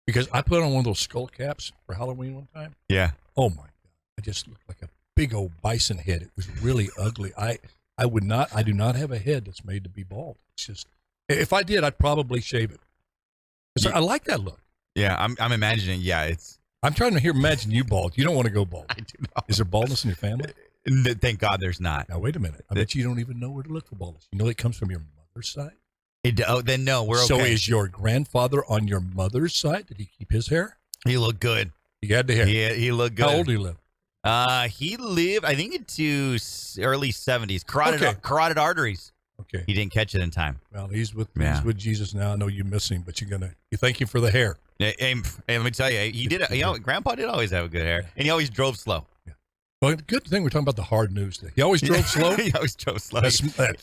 Because I put on one of those skull caps for Halloween one time. Yeah. Oh my God. I just looked like a big old bison head. It was really ugly. I do not have a head that's made to be bald. It's just, if I did, I'd probably shave it. I like that look. Yeah, I'm imagining. Yeah, I'm trying to imagine you bald. You don't want to go bald. I do not. Is there baldness in your family? Thank God there's not. Now wait a minute. I bet you don't even know where to look for baldness. You know it comes from your mother's side. Then no, we're okay. So is your grandfather on your mother's side? Did he keep his hair? He looked good. He had the hair. He looked good. How old did he live? He lived, I think, into early 70s. Carotid arteries. Okay. He didn't catch it in time. Well, he's with Jesus now. I know you miss him, but you thank him for the hair. And let me tell you, he did. Grandpa did always have a good hair, and he always drove slow. Yeah. Well, the good thing we're talking about the hard news today. He always drove slow. He always drove slow. That's good.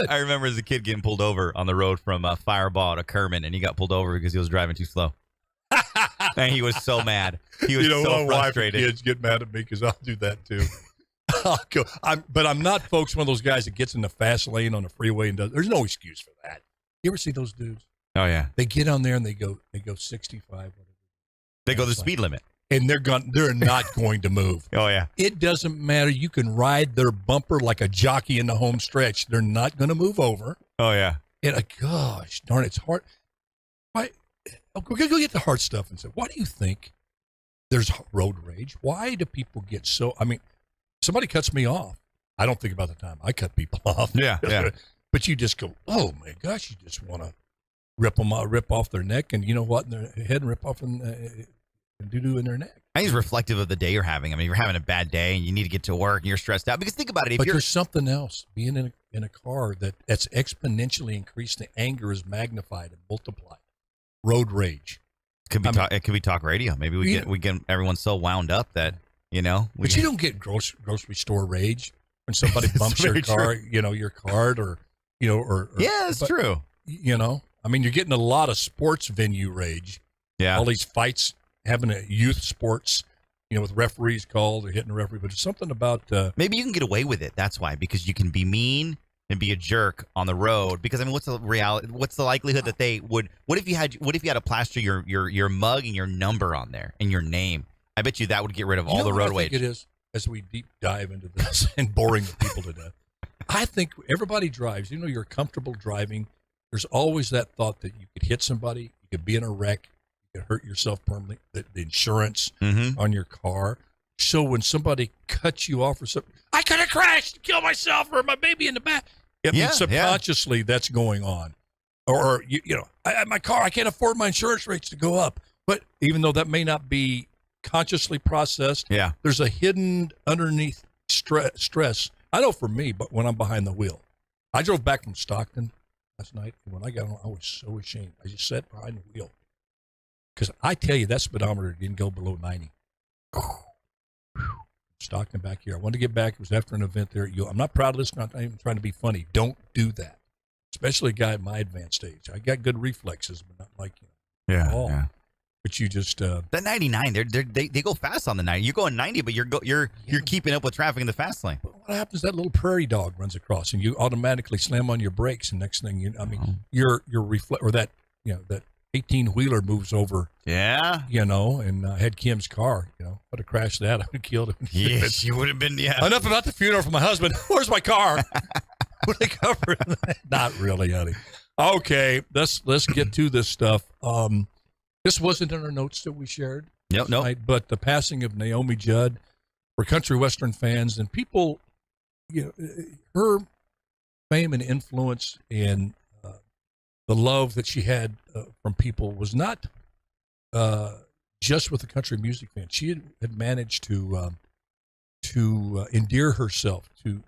I remember as a kid getting pulled over on the road from Fireball to Kerman, and he got pulled over because he was driving too slow. And he was so mad. He was so frustrated. Kids get mad at me because I'll do that too. But I'm not, folks, one of those guys that gets in the fast lane on the freeway and does. There's no excuse for that. You ever see those dudes? Oh yeah. They get on there and they go 65. Whatever. They go the speed limit, and they're not going to move. Oh yeah. It doesn't matter. You can ride their bumper like a jockey in the home stretch. They're not going to move over. Oh yeah. And gosh darn, it's hard. Why? Go get the hard stuff and say, why do you think there's road rage? Why do people get so? I mean, somebody cuts me off. I don't think about the time I cut people off. Yeah, yeah. But you just go, oh my gosh, you just want to rip off their neck, and you know what, in their head, and rip off and doo-doo in their neck. I think it's reflective of the day you're having. I mean, you're having a bad day and you need to get to work and you're stressed out. Because think about it. But there's something else. Being in a car that's exponentially increased, the anger is magnified and multiplied. Road rage. It could be talk radio. Maybe we get everyone so wound up that, but you don't get grocery store rage when somebody bumps your car, your card or yeah, it's true. I mean, you're getting a lot of sports venue rage. Yeah. All these fights, having a youth sports, with referees called or hitting a referee, but there's something about maybe you can get away with it. That's why, because you can be mean and be a jerk on the road. Because I mean, what's the reality? What's the likelihood that they would? What if you had to plaster your mug and your number on there and your name? I bet you that would get rid of all the road rage. I think it is, as we deep dive into this and boring the people to death. I think everybody drives. You're comfortable driving. There's always that thought that you could hit somebody, you could be in a wreck, you could hurt yourself permanently. The insurance on your car. So when somebody cuts you off or something, I could have crashed, kill myself, or my baby in the back. I mean, subconsciously that's going on. Or my car, I can't afford my insurance rates to go up. But even though that may not be consciously processed, there's a hidden underneath stress. I know for me, but when I'm behind the wheel, I drove back from Stockton last night, and when I got home, I was so ashamed. I just sat behind the wheel because I tell you that speedometer didn't go below 90. Stockton back here. I wanted to get back. It was after an event there. I'm not proud of this. Not even trying to be funny. Don't do that, especially a guy at my advanced age. I got good reflexes, but not like at all. Yeah. But you just that 99, they go fast on the 90. You're going 90, but you're keeping up with traffic in the fast lane. But what happens? That little prairie dog runs across, and you automatically slam on your brakes. And next thing your reflex or that that 18-wheeler moves over. Yeah. And I had Kim's car. If I'd have crashed that, I would have killed him. Yes, you would have been. Yeah. Enough about the funeral for my husband. Where's my car? What are they covering? Not really, honey. Okay, let's get to this stuff. This wasn't in our notes that we shared. No. But the passing of Naomi Judd for country western fans and people, her fame and influence and the love that she had from people was not just with the country music fans. She had managed to endear herself to,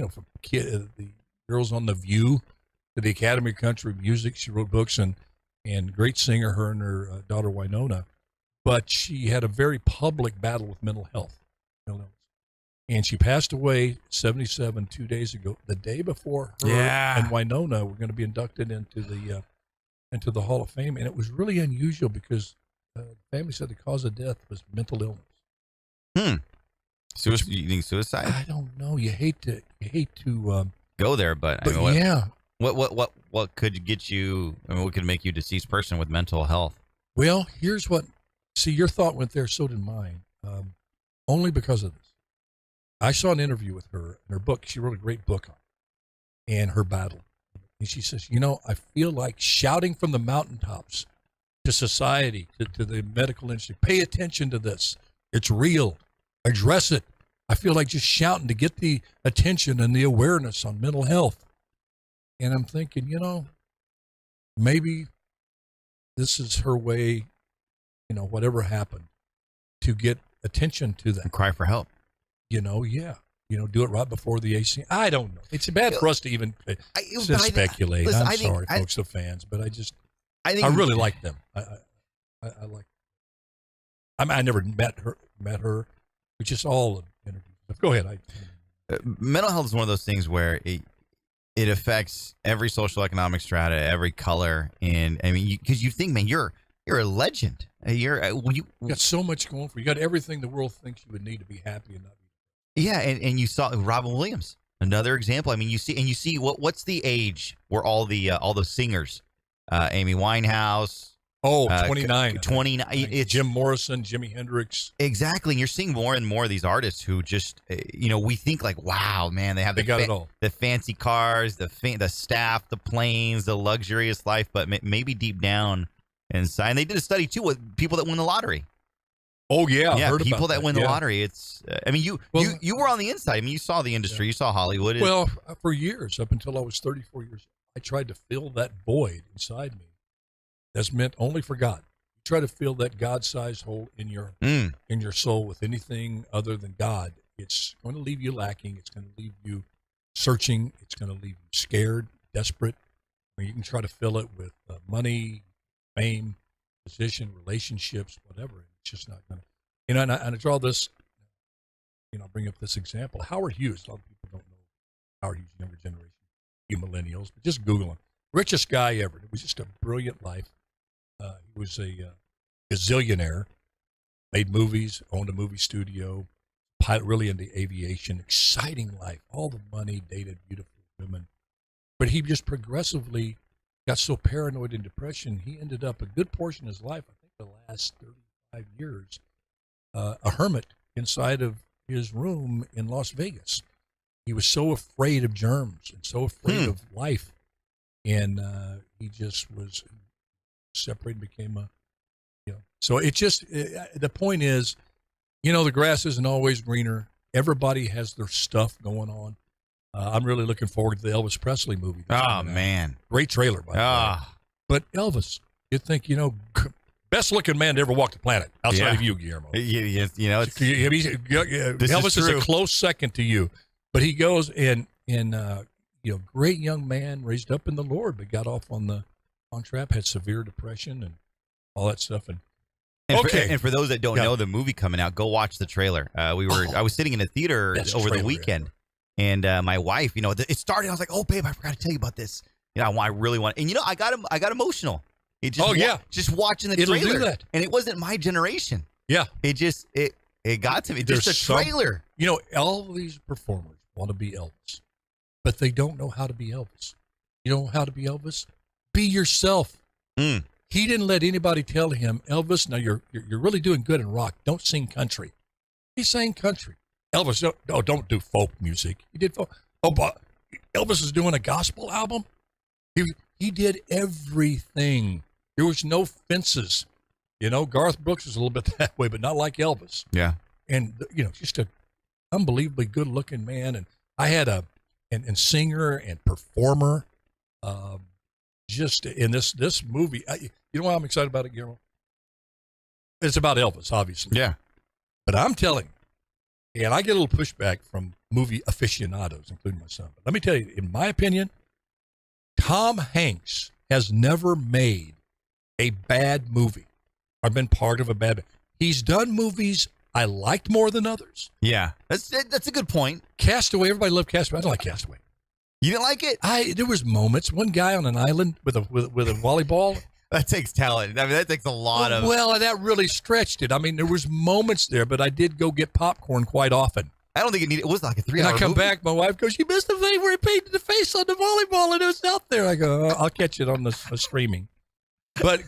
from the girls on The View to the Academy of Country Music. She wrote books and great singer, her and her daughter Winona. But she had a very public battle with mental health. And she passed away 77 2 days ago. The day before her and Winona were going to be inducted into the Hall of Fame. And it was really unusual because the family said the cause of death was mental illness. You think suicide? I don't know. You hate to go there, but I mean, What could get you? I mean, what could make you a deceased person with mental health? Well, here's what. See, your thought went there, so did mine. Only because of this. I saw an interview with her in her book. She wrote a great book on it and her battle. And she says, I feel like shouting from the mountaintops to society, to the medical industry, pay attention to this. It's real. Address it. I feel like just shouting to get the attention and the awareness on mental health. And I'm thinking, maybe this is her way, whatever happened, to get attention to that. And cry for help. Do it right before the AC. I don't know. It's bad for us to even speculate. Listen, I'm sorry, folks, the fans, but I really like them. I like. I never met her. It's just all interviews. Go ahead. Mental health is one of those things where it affects every social economic strata, every color, and because you think, man, you're a legend. You got so much going for you. You got everything the world thinks you would need to be happy and not be. Yeah, and you saw Robin Williams, another example. You see what's the age where all the singers, Amy Winehouse. 29. 29. It's Jim Morrison, Jimi Hendrix. Exactly. And you're seeing more and more of these artists who just, we think like, wow, man, they got it all. The fancy cars, the staff, the planes, the luxurious life, but maybe deep down inside. And they did a study too with people that win the lottery. Oh yeah, yeah, heard people about that win the lottery. It's, you were on the inside. You saw the industry. You saw Hollywood. Well, for years, up until I was 34 years old, I tried to fill that void inside me. That's meant only for God. You try to fill that God-sized hole in your soul with anything other than God. It's going to leave you lacking. It's going to leave you searching. It's going to leave you scared, desperate. You can try to fill it with money, fame, position, relationships, whatever. It's just not going to. And I draw this. I'll bring up this example. Howard Hughes. A lot of people don't know Howard Hughes, younger generation, you millennials, but just Google him. Richest guy ever. It was just a brilliant life. He was a gazillionaire, made movies, owned a movie studio, pilot, really into aviation, exciting life, all the money, dated beautiful women. But he just progressively got so paranoid and depression, he ended up a good portion of his life, I think the last 35 years, a hermit inside of his room in Las Vegas. He was so afraid of germs and so afraid of life. And he just was separated, became so it just, the point is, the grass isn't always greener. Everybody has their stuff going on. I'm really looking forward to the Elvis Presley movie. Oh, man. Great trailer, by the way. But Elvis, you'd think, best looking man to ever walk the planet outside of you, Guillermo. Elvis is a close second to you. But he goes and great young man, raised up in the Lord, but got off on trap, had severe depression and all that stuff. And for those that don't know the movie coming out, go watch the trailer. I was sitting in a theater over the weekend, and my wife, it started. I was like, "Oh, babe, I forgot to tell you about this." I really want. And I got emotional. Just watching the trailer. Do that. And it wasn't my generation. Yeah, it got to me. Just a trailer. All these performers want to be Elvis, but they don't know how to be Elvis. You know how to be Elvis? Be yourself. He didn't let anybody tell him, Elvis, now you're really doing good in rock. Don't sing country. He sang country. Elvis, don't do folk music. He did folk. Oh, but Elvis is doing a gospel album. He did everything. There was no fences. Garth Brooks was a little bit that way, but not like Elvis. Yeah. And just an unbelievably good-looking man. And I had a singer and performer. Just in this movie, you know why I'm excited about it, Guillermo? It's about Elvis, obviously. Yeah. But I'm telling you, and I get a little pushback from movie aficionados, including my son. But let me tell you, in my opinion, Tom Hanks has never made a bad movie or been part of a bad movie. He's done movies I liked more than others. Yeah, that's a good point. Castaway, everybody loved Castaway. I don't like Castaway. You didn't like it? There was moments. One guy on an island with a volleyball. That takes talent. That takes a lot of. Well, that really stretched it. There was moments there, but I did go get popcorn quite often. I don't think it needed. It was like a 3-hour movie. And I come back, my wife goes, "You missed the thing where he painted the face on the volleyball, and it was out there." I go, "I'll catch it on the streaming." but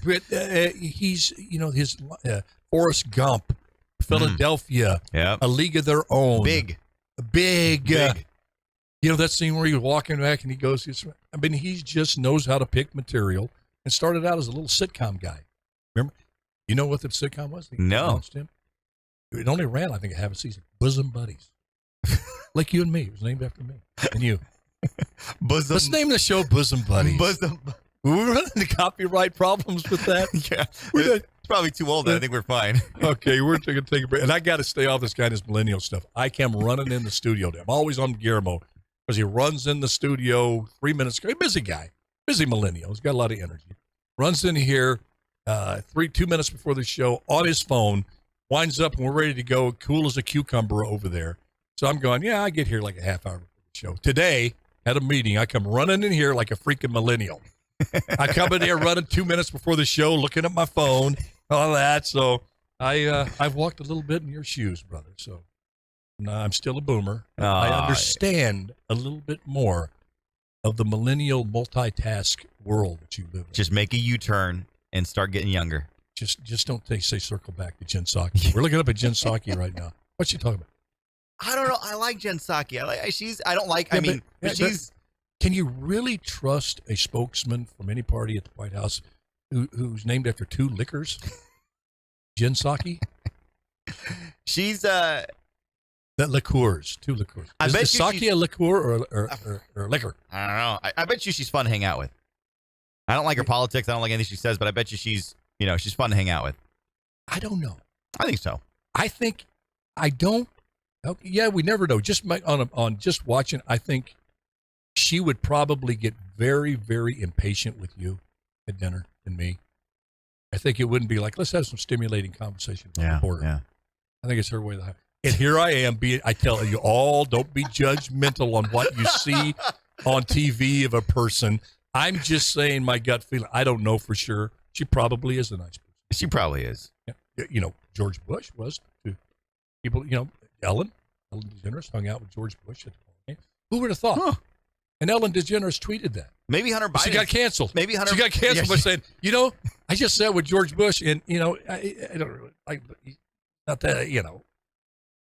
he's, his Forrest Gump, Philadelphia, A League of Their Own. Big. That scene where he was walking back and he goes, he just knows how to pick material and started out as a little sitcom guy. Remember? You know what the sitcom was? No. Him? It only ran, I think, half a season. Bosom Buddies. Like you and me. It was named after me. And you. Bosom. Let's name the show Bosom Buddies. Bosom. We're running into copyright problems with that. Yeah. It's probably too old. I think we're fine. Okay, we're going to take a break. And I got to stay off this guy and his millennial stuff. I come running in the studio. I'm always on Guillermo because he runs in the studio 3 minutes ago. Busy guy. Busy millennial. He's got a lot of energy. Runs in here 2 minutes before the show on his phone. Winds up and we're ready to go. Cool as a cucumber over there. So I'm going, I get here like a half hour before the show. Today, at a meeting, I come running in here like a freaking millennial. I come in here running 2 minutes before the show, looking at my phone, all that. So I've walked a little bit in your shoes, brother. So I'm still a boomer. I understand a little bit more of the millennial multitask world that you live in. Just make a U-turn and start getting younger. Just don't say circle back to Jen Psaki. We're looking up at Jen Psaki right now. What's she talking about? I don't know. I like Jen Psaki. She's. Can you really trust a spokesman from any party at the White House who's named after two liquors? Jen Psaki? She's that liqueurs, two liqueurs. Is Psaki a liqueur or liquor? I don't know. I bet you she's fun to hang out with. I don't like her politics. I don't like anything she says, but I bet you she's fun to hang out with. I don't know. I think so. I don't. Yeah, we never know. Just on just watching, I think she would probably get very, very impatient with you at dinner and me. I think it wouldn't be like, let's have some stimulating conversation about the border. Yeah. I think it's her way. And here I am. I tell you all, don't be judgmental on what you see on TV of a person. I'm just saying my gut feeling. I don't know for sure. She probably is a nice person. She probably is. Yeah. George Bush was to people, Ellen DeGeneres hung out with George Bush at the ball game. Who would have thought? Huh. And Ellen DeGeneres tweeted that. Maybe Hunter Biden. She got canceled. Maybe Hunter. She got canceled by saying, I just sat with George Bush, and I don't really like. He's not that,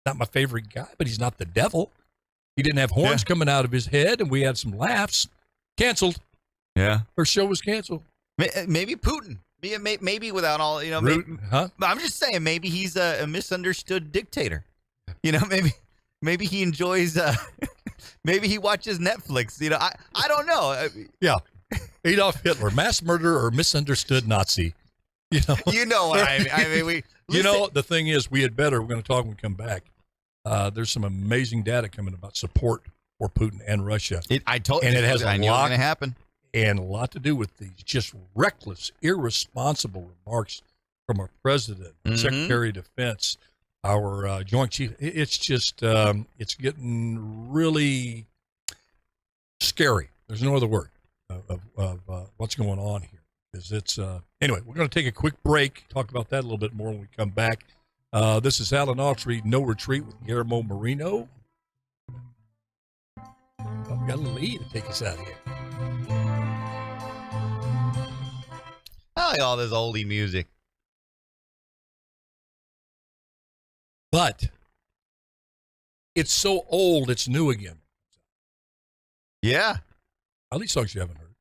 not my favorite guy, but he's not the devil. He didn't have horns coming out of his head, and we had some laughs. Canceled. Yeah. Her show was canceled. Maybe Putin. Maybe without all, Huh? I'm just saying, maybe he's a misunderstood dictator. Maybe he enjoys. Maybe he watches Netflix. I don't know. Yeah, Adolf Hitler, mass murderer or misunderstood Nazi. You know what I mean. The thing is, we're going to talk when we come back. There's some amazing data coming about support for Putin and Russia. I told you, and it has I knew it was going to happen. And a lot to do with these just reckless, irresponsible remarks from our president, Secretary of Defense, our Joint Chief. It's just, it's getting really scary. There's no other word of what's going on here. Anyway, we're going to take a quick break, talk about that a little bit more when we come back. This is Alan Autry, No Retreat with Guillermo Marino. We got a little E to take us out of here. I like all this oldie music. But it's so old, it's new again. Yeah. All these songs you haven't heard.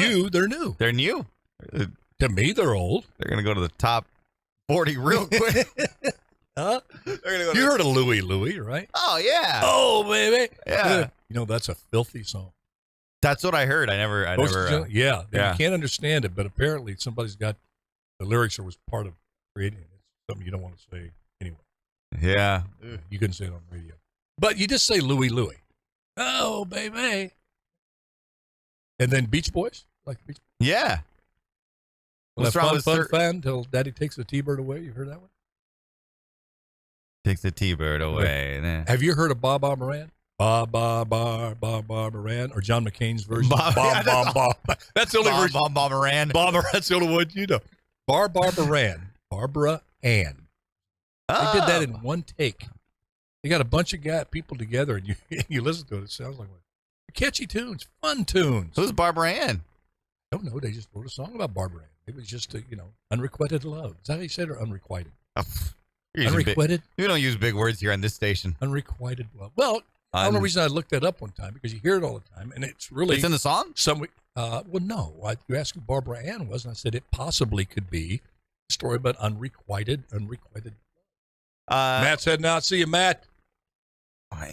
You, they're new. They're new. To me, they're old. They're going to go to the top 40 real quick. Huh? You heard of Louie Louie, right? Oh, yeah. Oh, baby. Yeah. That's a filthy song. That's what I heard. I never. You can't understand it, but apparently somebody's got the lyrics or was part of creating it. It's something you don't want to say anyway. Yeah. You couldn't say it on the radio. But you just say Louie Louie. Oh, baby. And then Beach Boys? Like Beach Boys? Yeah. What's wrong with fun till Daddy takes the T-Bird away? You heard that one? Takes the T-Bird away. Have you heard of Bob Moran? Bob Moran, or John McCain's version. Bob. That's the only version. Bob Moran. That's the only one you know. Barbara Ann. They did that in one take. They got a bunch of people together, and you listen to it. It sounds like catchy tunes, fun tunes. Who's Barbara Ann? I don't know. They just wrote a song about Barbara Ann. It was just a, unrequited love. Is that how you said it, or unrequited? Unrequited? You don't use big words here on this station. Unrequited love. Well, the only reason I looked that up one time, because you hear it all the time, and it's really... It's in the song? Well, no. You asked who Barbara Ann was, and I said it possibly could be a story about unrequited. Matt said, "Now, see you, Matt."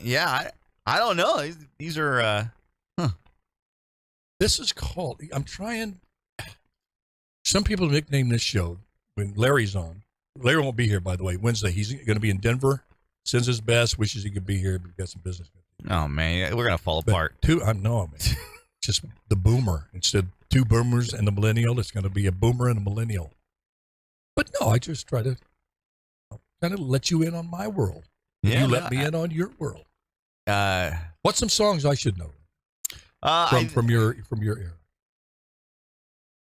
Yeah, I don't know. These are... This is called... I'm trying... Some people nickname this show, when Larry's on. Larry won't be here, by the way, Wednesday. He's going to be in Denver. Sends his best. Wishes he could be here, but he's got some business. Oh, man. We're going to fall apart. I know, man. Just the boomer. Instead of two boomers and a millennial, it's going to be a boomer and a millennial. But no, I just try to kind of let you in on my world. Yeah, you let me in on your world. What's some songs I should know from your era?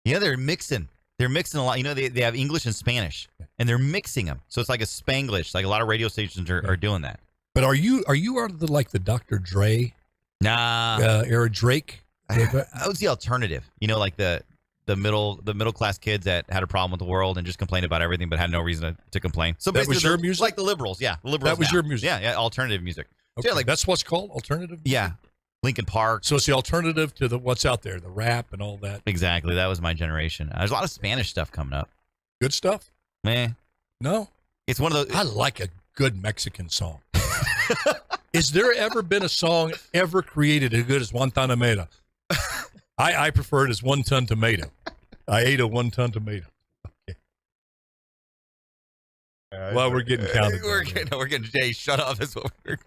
Yeah, they're mixing. They're mixing a lot. They have English and Spanish, and they're mixing them. So it's like a Spanglish. Like a lot of radio stations are doing that. But are you out of the Dr. Dre? Nah. Era Drake? I was the alternative. Like the middle class kids that had a problem with the world and just complained about everything, but had no reason to complain. So that was your music, like the liberals. Yeah, the liberals. That was your music. Yeah, alternative music. Okay. So, That's what's called alternative music? Yeah, Linkin Park. So it's the alternative to what's out there, the rap and all that. Exactly. That was my generation. There's a lot of Spanish stuff coming up. Good stuff? No. It's one of those. I like a good Mexican song. Is there ever been a song ever created as good as One Ton Tomato? I prefer it as 1 ton tomato. I ate a 1 ton tomato. Okay. Well, we're getting counted. We're getting Jay, shut up. That's what we're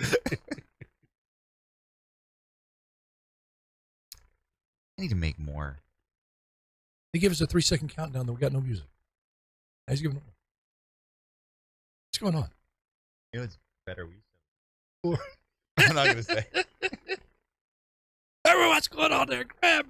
I need to make more. They give us a 3-second countdown, then we got no music. What's going on? It's better. I'm not going to say. Everyone, what's going on there? Grab.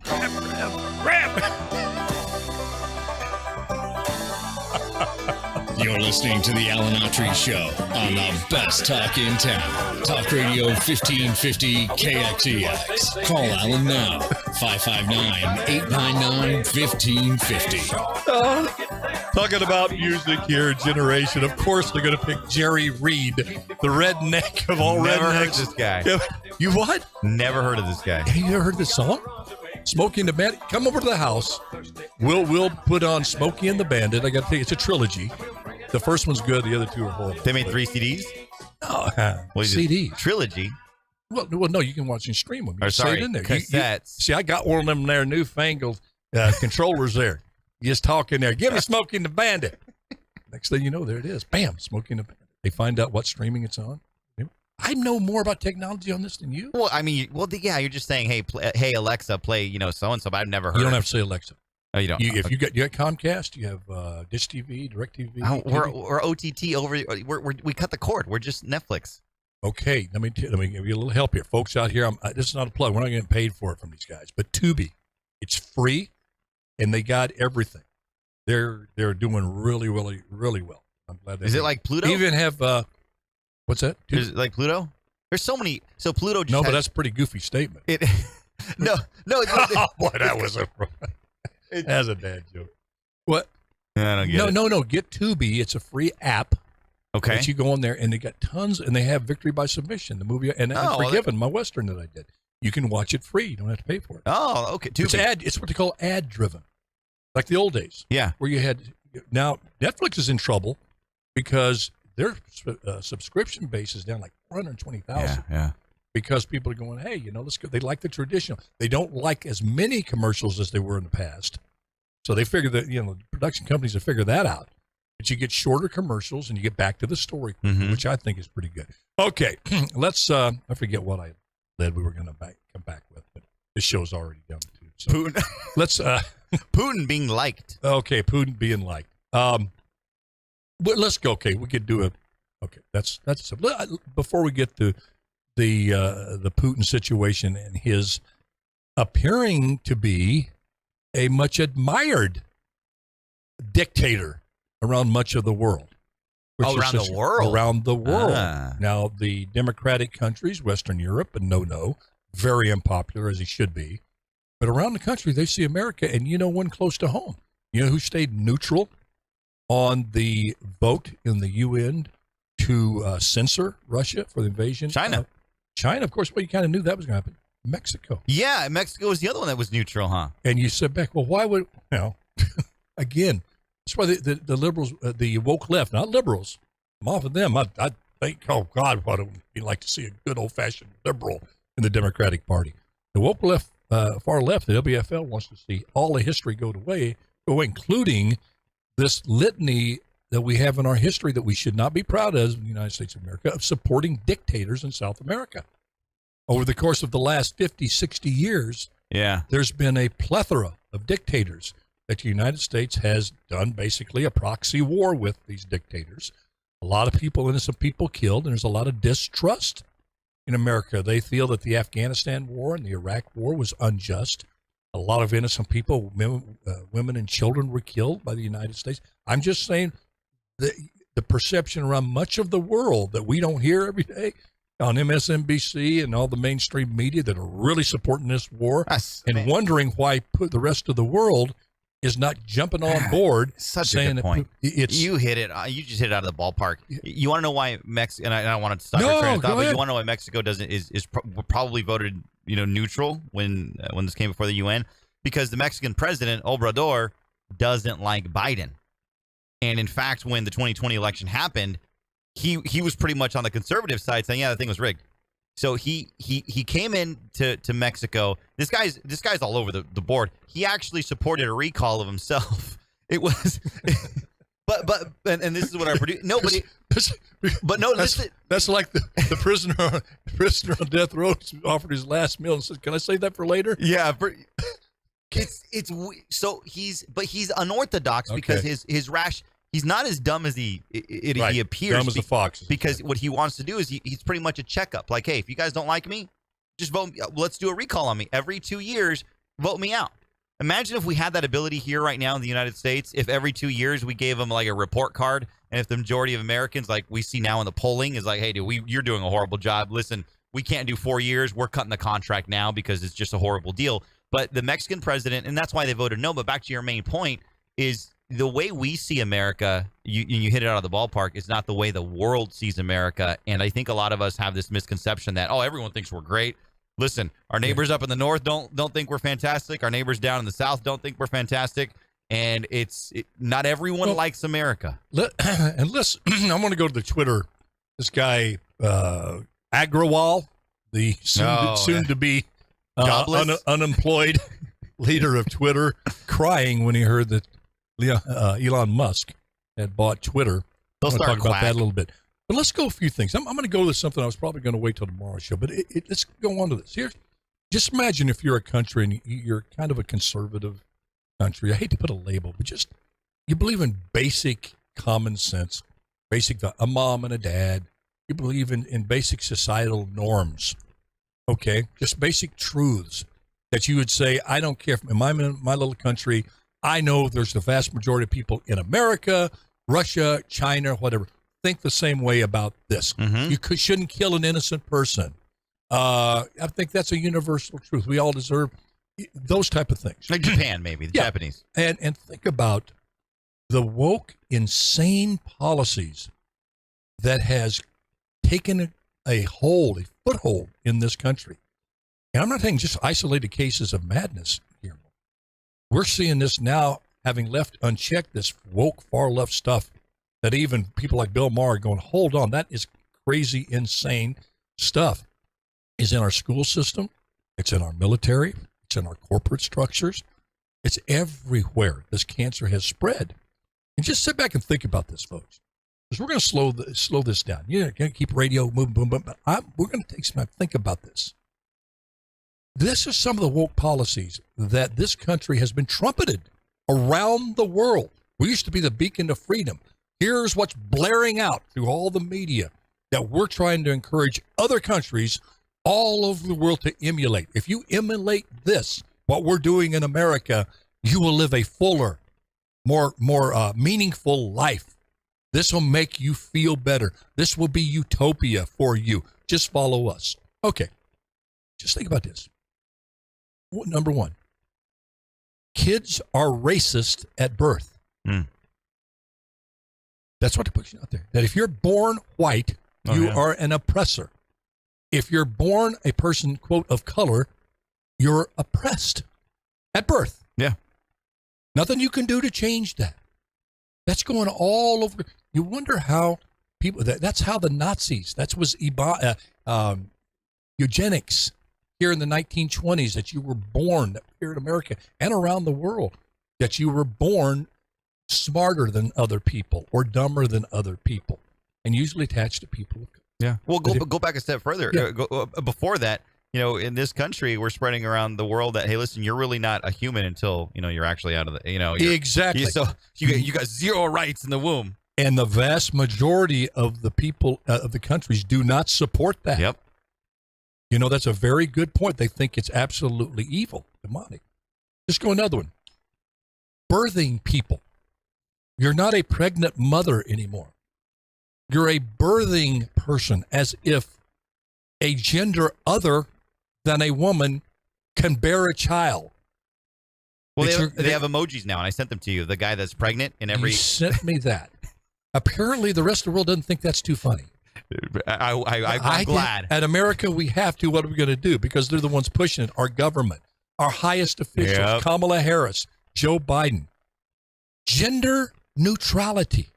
You're listening to the Alan Autry Show on the best talk in town. Talk Radio 1550 KXEX. Call Alan now, 559-899-1550. Talking about music here, generation. Of course, they're going to pick Jerry Reed, the redneck of all Never rednecks. heard this guy. You what? Never heard of this guy. Have you ever heard this song? Smokey and the Bandit. Come over to the house. We'll put on Smokey and the Bandit. I got to tell you, it's a trilogy. The first one's good. The other two are horrible. They made 3 CDs? No, CD. Trilogy? Well, no, you can watch and stream them. You Say it in there. Cassettes. See, I got one of them there newfangled controllers there. You just talk in there. Give me Smokey and the Bandit. Next thing you know, there it is. Bam, Smokey and the Bandit. They find out what streaming it's on. I know more about technology on this than you. Well, I mean, you're just saying, hey, Alexa, play, so-and-so, but I've never heard. You don't have to say Alexa. Oh, you don't? If you got Comcast, you have Dish TV, Direct TV. Oh, we're OTT over. We cut the cord. We're just Netflix. Okay, let me give you a little help here, folks out here. This is not a plug. We're not getting paid for it from these guys. But Tubi, it's free, and they got everything. They're doing really, really, really well. I'm glad they. Is it like Pluto? They even have what's that? Is it like Pluto? There's so many. So Pluto. Just but that's a pretty goofy statement. No. Oh, boy, that was that's a bad joke. What? I don't get it. No. Get Tubi. It's a free app. Okay. That you go in there, and they got tons, and they have Victory by Submission, the movie, and Forgiven, my Western that I did. You can watch it free. You don't have to pay for it. Oh, okay. Tubi. It's what they call ad-driven, like the old days. Yeah. Where you had, now Netflix is in trouble because their subscription base is down like 420,000. Yeah. Because people are going, hey, let's go. They like the traditional. They don't like as many commercials as they were in the past. So they figure that, the production companies have figured that out. But you get shorter commercials and you get back to the story, which I think is pretty good. Okay, let's, I forget what I said we were going to come back with, but this show's already done too. So Putin. Let's, Putin being liked. Okay, Putin being liked. But let's go. Okay, we could do that's before we get to the Putin situation and his appearing to be a much admired dictator around much of the world. Around the world? Around the world. Now, the democratic countries, Western Europe, and no, very unpopular, as he should be. But around the country, they see America, and one close to home. You know who stayed neutral on the vote in the UN to censor Russia for the invasion? China. China, of course. Well, you kind of knew that was going to happen. Mexico. Yeah, Mexico was the other one that was neutral, huh? And you said back, well, why would, again, that's why the liberals, the woke left, not liberals, I'm off of them. I think, oh, God, what would we like to see a good old-fashioned liberal in the Democratic Party. The woke left, far left, the WFL wants to see all the history go away, including this litany that we have in our history that we should not be proud of in the United States of America, of supporting dictators in South America. Over the course of the last 50, 60 years, there's been a plethora of dictators that the United States has done basically a proxy war with these dictators. A lot of people, innocent people killed, and there's a lot of distrust in America. They feel that the Afghanistan war and the Iraq war was unjust. A lot of innocent people, women and children were killed by the United States. I'm just saying the perception around much of the world that we don't hear every day on MSNBC and all the mainstream media that are really supporting this war wondering why the rest of the world is not jumping on board. Such a good point. You hit it. You just hit it out of the ballpark. You want to know why Mexico? And I don't want to stop your train of thought, but you want to know why Mexico is probably voted neutral when this came before the UN, because the Mexican president Obrador doesn't like Biden, and in fact, when the 2020 election happened, he was pretty much on the conservative side, saying, yeah, the thing was rigged. So he came in to Mexico. This guy's all over the board. He actually supported a recall of himself. It was, but this is what our producer. That's like the prisoner on death row offered his last meal and said, "Can I save that for later?" Yeah, he's unorthodox because his rash. He's not as dumb as he appears. Dumb as a fox. Because what he wants to do is he's pretty much a checkup. Like, hey, if you guys don't like me, just vote. Let's do a recall on me. Every 2 years, vote me out. Imagine if we had that ability here right now in the United States. If every 2 years we gave them like a report card, and if the majority of Americans, like we see now in the polling, is like, hey, dude, you're doing a horrible job. Listen, we can't do 4 years. We're cutting the contract now because it's just a horrible deal. But the Mexican president, and that's why they voted no. But back to your main point is, the way we see America, you hit it out of the ballpark, is not the way the world sees America. And I think a lot of us have this misconception that, everyone thinks we're great. Listen, our neighbors up in the north don't think we're fantastic. Our neighbors down in the south don't think we're fantastic. And not everyone likes America. And listen, I'm going to go to the Twitter. This guy, Agrawal, the soon to be unemployed leader of Twitter, crying when he heard that Elon Musk had bought Twitter. We'll talk about that a little bit. But let's go a few things. I'm going to go to something I was probably going to wait till tomorrow's show, but let's go on to this. Here, just imagine if you're a country and you're kind of a conservative country. I hate to put a label, but just you believe in basic common sense, a mom and a dad. You believe in basic societal norms, okay? Just basic truths that you would say, I don't care if in my little country, I know there's the vast majority of people in America, Russia, China, whatever, think the same way about this. Mm-hmm. You shouldn't kill an innocent person. I think that's a universal truth. We all deserve those type of things. Like Japan, maybe, the Japanese. And think about the woke, insane policies that has taken a foothold in this country. And I'm not saying just isolated cases of madness here. We're seeing this now, having left unchecked this woke far left stuff that even people like Bill Maher are going, hold on, that is crazy, insane stuff. Is in our school system. It's in our military. It's in our corporate structures. It's everywhere. This cancer has spread. And just sit back and think about this, folks. Because we're going to slow this down. You're going to keep radio moving, boom, boom. But we're going to take some time to think about this. This is some of the woke policies that this country has been trumpeted around the world. We used to be the beacon of freedom. Here's what's blaring out through all the media that we're trying to encourage other countries all over the world to emulate. If you emulate this, what we're doing in America, you will live a fuller, more meaningful life. This will make you feel better. This will be utopia for you. Just follow us. Okay. Just think about this. Number one, kids are racist at birth. Mm. That's what they're pushing out there. That if you're born white, you are an oppressor. If you're born a person, quote, of color, you're oppressed at birth. Yeah. Nothing you can do to change that. That's going all over. You wonder how people, that's how the Nazis, that was eugenics here in the 1920s, that you were born here in America and around the world, that you were born smarter than other people or dumber than other people, and usually attached to people. Yeah. Well, go back a step further. Yeah. Before that, in this country, we're spreading around the world that, hey, listen, you're really not a human until, you're actually out of the, Exactly. So you got zero rights in the womb. And the vast majority of the people of the countries do not support that. Yep. That's a very good point. They think it's absolutely evil, demonic. Just go another one. Birthing people. You're not a pregnant mother anymore. You're a birthing person, as if a gender other than a woman can bear a child. Well, they have emojis now, and I sent them to you. The guy that's pregnant in every... You sent me that. Apparently, the rest of the world doesn't think that's too funny. I'm glad. At America, we have to. What are we going to do? Because they're the ones pushing it. Our government, our highest officials, Yep. Kamala Harris, Joe Biden. Gender neutrality.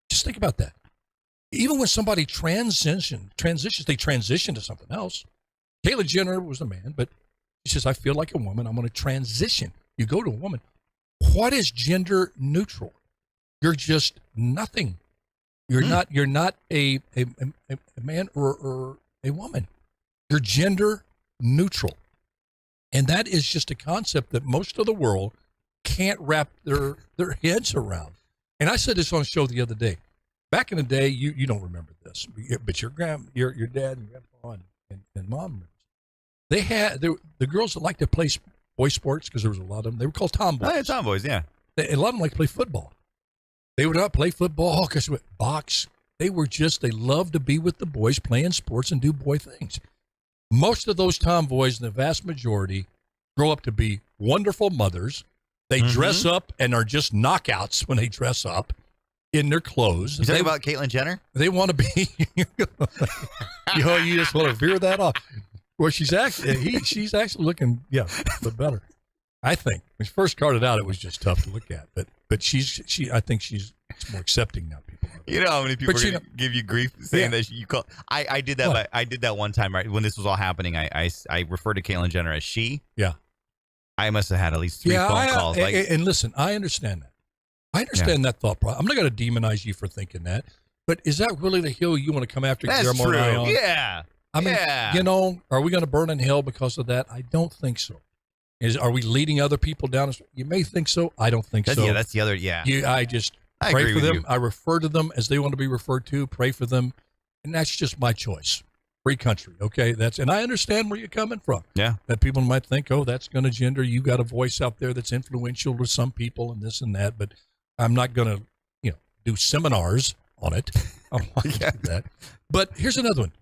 Just think about that. Even when somebody transitions, they transition to something else. Caitlyn Jenner was a man, but she says, I feel like a woman. I'm going to transition. You go to a woman. What is gender neutral? You're just nothing. You're not a man or a woman. You're gender neutral. And that is just a concept that most of the world can't wrap their heads around. And I said this on a show the other day. Back in the day, you don't remember this, but your dad and grandpa and mom, they had the girls that liked to play boy sports, because there was a lot of them. They were called tomboys. Oh, yeah, tomboys, yeah. A lot of them liked to play football. They would not play football because box. They loved to be with the boys playing sports and do boy things. Most of those tomboys, the vast majority, grow up to be wonderful mothers. They dress up and are just knockouts when they dress up in their clothes. You talking about Caitlyn Jenner? They want to be, you just want to veer that off. Well, she's actually looking, but better. I think when she first started out, it was just tough to look at, but I think she's more accepting now. People, you know how many people are going to give you grief saying that you call. I did that. I did that one time, right when this was all happening. I referred to Caitlyn Jenner as she. Yeah. I must have had at least 3 phone calls. And listen, I understand that. I understand that thought process. I'm not going to demonize you for thinking that, but is that really the hill you want to come after? That's Guillermo true. and I on? Yeah. I mean, are we going to burn in hell because of that? I don't think so. Are we leading other people down? You may think so. I don't think so. Yeah, that's the other. Yeah. I pray for them. I refer to them as they want to be referred to. Pray for them, and that's just my choice. Free country, okay? And I understand where you're coming from. Yeah. That people might think, oh, that's going to gender. You got a voice out there that's influential to some people, and this and that. But I'm not going to, do seminars on it. I don't want to do that. But here's another one.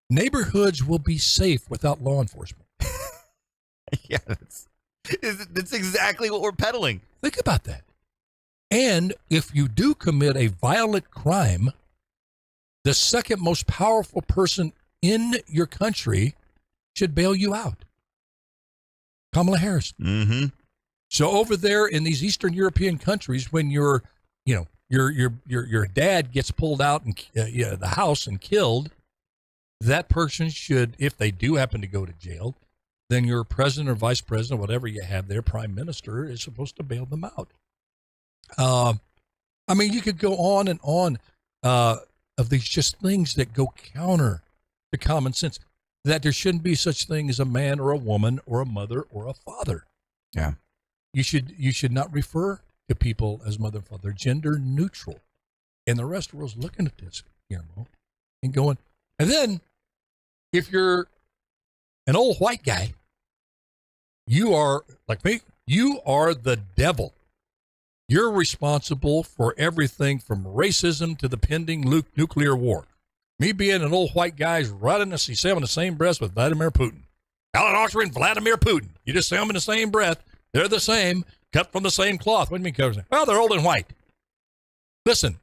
Neighborhoods will be safe without law enforcement. Yeah, that's exactly what we're peddling. Think about that. And if you do commit a violent crime, the second most powerful person in your country should bail you out. Kamala Harris. Mm-hmm. So over there in these Eastern European countries, when your dad gets pulled out and the house and killed, that person should, if they do happen to go to jail, then your president or vice president, whatever you have there, prime minister, is supposed to bail them out. I mean, you could go on and on of these just things that go counter to common sense, that there shouldn't be such thing as a man or a woman or a mother or a father. Yeah. You should not refer to people as mother and father. They're gender neutral. And the rest of the world's looking at this, Guillermo, and going, and then if you're an old white guy, you are, like me, you are the devil. You're responsible for everything from racism to the pending nuclear war. Me being an old white guy is right in the same breath with Vladimir Putin. Alan Autry and Vladimir Putin. You just say them in the same breath. They're the same. cut from the same cloth. What do you mean cut from the same? Well, they're old and white. Listen,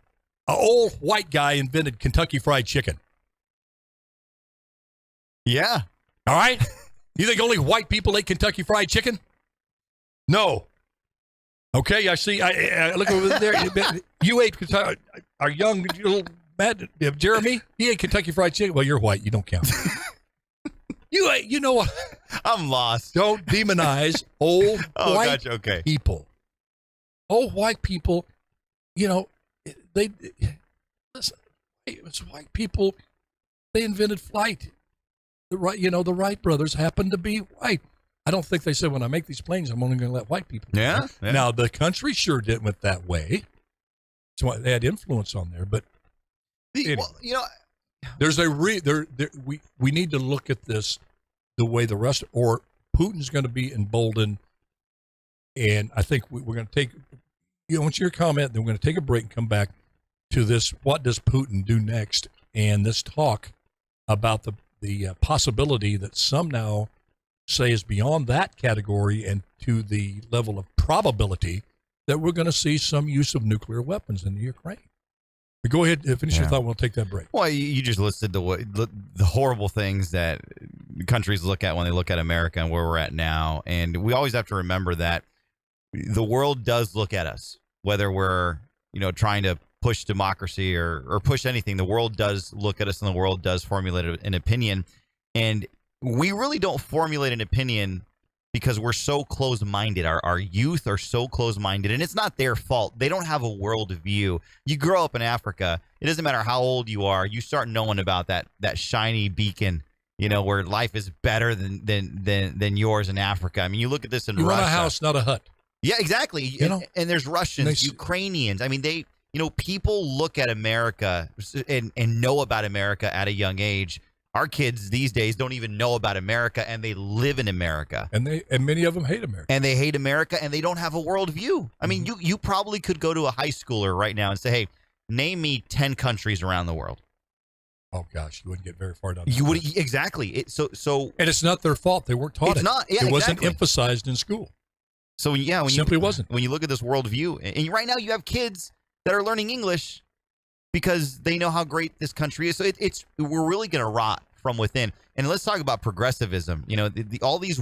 an old white guy invented Kentucky Fried Chicken. Yeah. All right? You think only white people ate Kentucky Fried Chicken? No. Okay, I see. I look over there. You ate Kentucky. Our young little Matt, Jeremy, he ate Kentucky Fried Chicken. Well, you're white. You don't count. You know what? I'm lost. Don't demonize old white gotcha. Okay. people. Old white people, they listen. It's white people. They invented flight. The Wright brothers happened to be white. I don't think they said, when I make these planes, I'm only going to let white people. Yeah. Now the country sure didn't went that way. So they had influence on there, but anyway. There's we need to look at this the way the rest, or Putin's going to be emboldened, and I think we're going to take, once your comment, then we're going to take a break and come back to this. What does Putin do next? And this talk about the possibility that some now say is beyond that category and to the level of probability that we're going to see some use of nuclear weapons in the Ukraine. But go ahead, finish your thought. We'll take that break. Well, you just listed the horrible things that countries look at when they look at America and where we're at now. And we always have to remember that the world does look at us, whether we're, trying to push democracy or push anything. The world does look at us, and the world does formulate an opinion. And we really don't formulate an opinion because we're so closed-minded. Our youth are so closed-minded, and it's not their fault. They don't have a worldview. You grow up in Africa, it doesn't matter how old you are, you start knowing about that shiny beacon, where life is better than yours in Africa. I mean, you look at this in Russia. You want a house, not a hut. Yeah, exactly. And there's Russians, Ukrainians. I mean, people look at America and know about America at a young age. Our kids these days don't even know about America, and they live in America. And many of them hate America. And they hate America, and they don't have a worldview. I mean, you probably could go to a high schooler right now and say, hey, name me 10 countries around the world. Oh, gosh, you wouldn't get very far down. You would, exactly. So, and it's not their fault. They weren't taught it. It's not. Yeah, it wasn't exactly. emphasized in school. So, when simply wasn't. When you look at this worldview, and right now you have kids that are learning English because they know how great this country is. So we're really going to rot from within. And let's talk about progressivism. All these